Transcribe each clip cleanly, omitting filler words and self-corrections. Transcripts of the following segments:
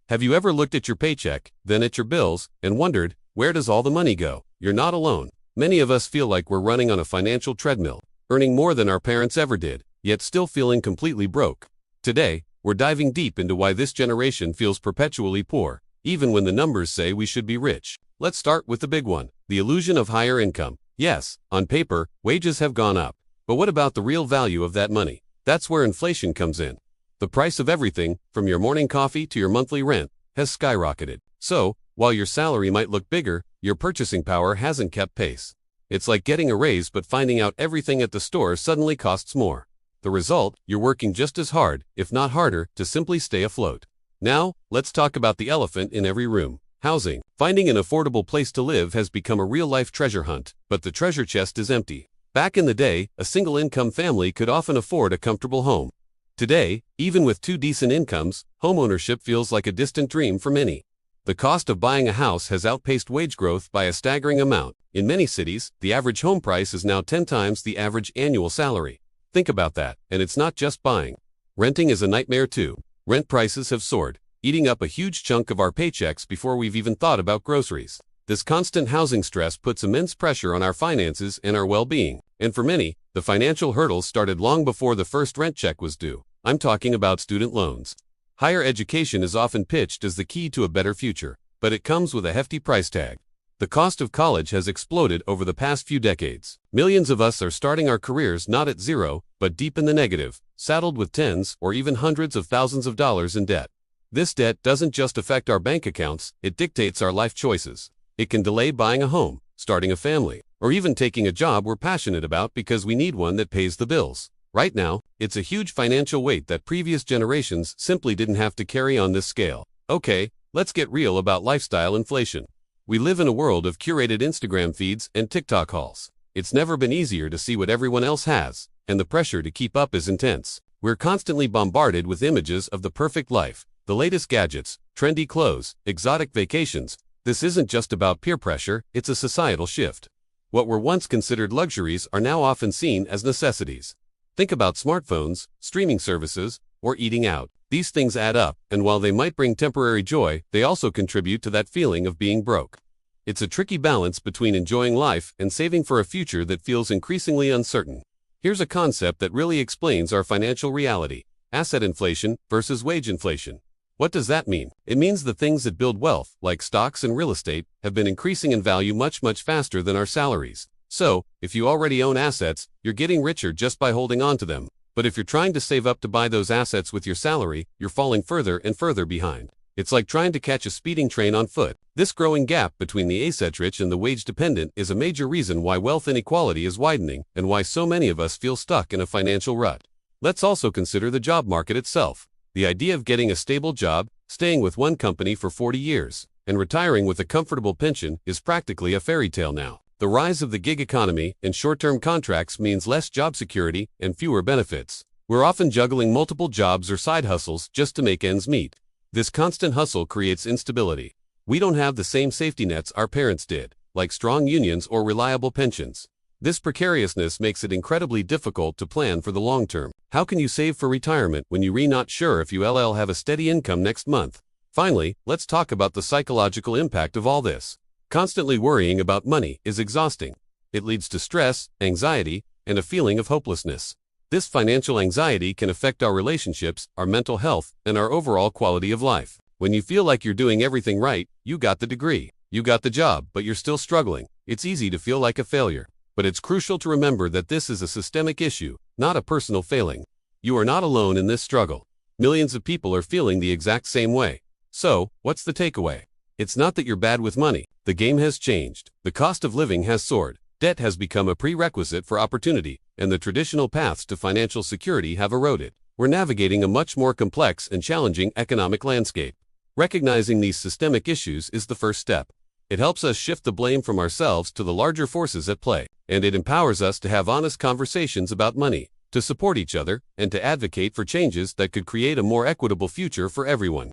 Have you ever looked at your paycheck, then at your bills, and wondered, where does all the money go? You're not alone. Many of us feel like we're running on a financial treadmill, earning more than our parents ever did, yet still feeling completely broke. Today, we're diving deep into why this generation feels perpetually poor, even when the numbers say we should be rich. Let's start with the big one, the illusion of higher income. Yes, on paper, wages have gone up. But what about the real value of that money? That's where inflation comes in. The price of everything, from your morning coffee to your monthly rent, has skyrocketed. So, while your salary might look bigger, your purchasing power hasn't kept pace. It's like getting a raise but finding out everything at the store suddenly costs more. The result, you're working just as hard, if not harder, to simply stay afloat. Now, let's talk about the elephant in every room. Housing. Finding an affordable place to live has become a real-life treasure hunt, but the treasure chest is empty. Back in the day, a single-income family could often afford a comfortable home. Today, even with two decent incomes, homeownership feels like a distant dream for many. The cost of buying a house has outpaced wage growth by a staggering amount. In many cities, the average home price is now 10 times the average annual salary. Think about that, and it's not just buying. Renting is a nightmare too. Rent prices have soared, eating up a huge chunk of our paychecks before we've even thought about groceries. This constant housing stress puts immense pressure on our finances and our well-being. And for many, the financial hurdles started long before the first rent check was due. I'm talking about student loans. Higher education is often pitched as the key to a better future, but it comes with a hefty price tag. The cost of college has exploded over the past few decades. Millions of us are starting our careers not at zero, but deep in the negative, saddled with tens or even hundreds of thousands of dollars in debt. This debt doesn't just affect our bank accounts, it dictates our life choices. It can delay buying a home, starting a family, or even taking a job we're passionate about because we need one that pays the bills. Right now, it's a huge financial weight that previous generations simply didn't have to carry on this scale. Okay, let's get real about lifestyle inflation. We live in a world of curated Instagram feeds and TikTok hauls. It's never been easier to see what everyone else has, and the pressure to keep up is intense. We're constantly bombarded with images of the perfect life, the latest gadgets, trendy clothes, exotic vacations. This isn't just about peer pressure, it's a societal shift. What were once considered luxuries are now often seen as necessities. Think about smartphones, streaming services, or eating out. These things add up, and while they might bring temporary joy, they also contribute to that feeling of being broke. It's a tricky balance between enjoying life and saving for a future that feels increasingly uncertain. Here's a concept that really explains our financial reality: asset inflation versus wage inflation. What does that mean? It means the things that build wealth, like stocks and real estate, have been increasing in value much faster than our salaries. So, if you already own assets, you're getting richer just by holding on to them. But if you're trying to save up to buy those assets with your salary, you're falling further and further behind. It's like trying to catch a speeding train on foot. This growing gap between the asset-rich and the wage-dependent is a major reason why wealth inequality is widening and why so many of us feel stuck in a financial rut. Let's also consider the job market itself. The idea of getting a stable job, staying with one company for 40 years, and retiring with a comfortable pension is practically a fairy tale now. The rise of the gig economy and short-term contracts means less job security and fewer benefits. We're often juggling multiple jobs or side hustles just to make ends meet. This constant hustle creates instability. We don't have the same safety nets our parents did, like strong unions or reliable pensions. This precariousness makes it incredibly difficult to plan for the long term. How can you save for retirement when you're not sure if you'll have a steady income next month? Finally, let's talk about the psychological impact of all this. Constantly worrying about money is exhausting. It leads to stress, anxiety, and a feeling of hopelessness. This financial anxiety can affect our relationships, our mental health, and our overall quality of life. When you feel like you're doing everything right, you got the degree, you got the job, but you're still struggling, it's easy to feel like a failure. But it's crucial to remember that this is a systemic issue, not a personal failing. You are not alone in this struggle. Millions of people are feeling the exact same way. So, what's the takeaway? It's not that you're bad with money. The game has changed. The cost of living has soared. Debt has become a prerequisite for opportunity, and the traditional paths to financial security have eroded. We're navigating a much more complex and challenging economic landscape. Recognizing these systemic issues is the first step. It helps us shift the blame from ourselves to the larger forces at play, and it empowers us to have honest conversations about money, to support each other, and to advocate for changes that could create a more equitable future for everyone.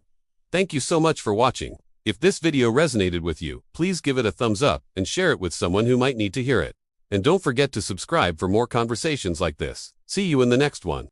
Thank you so much for watching. If this video resonated with you, please give it a thumbs up and share it with someone who might need to hear it. And don't forget to subscribe for more conversations like this. See you in the next one.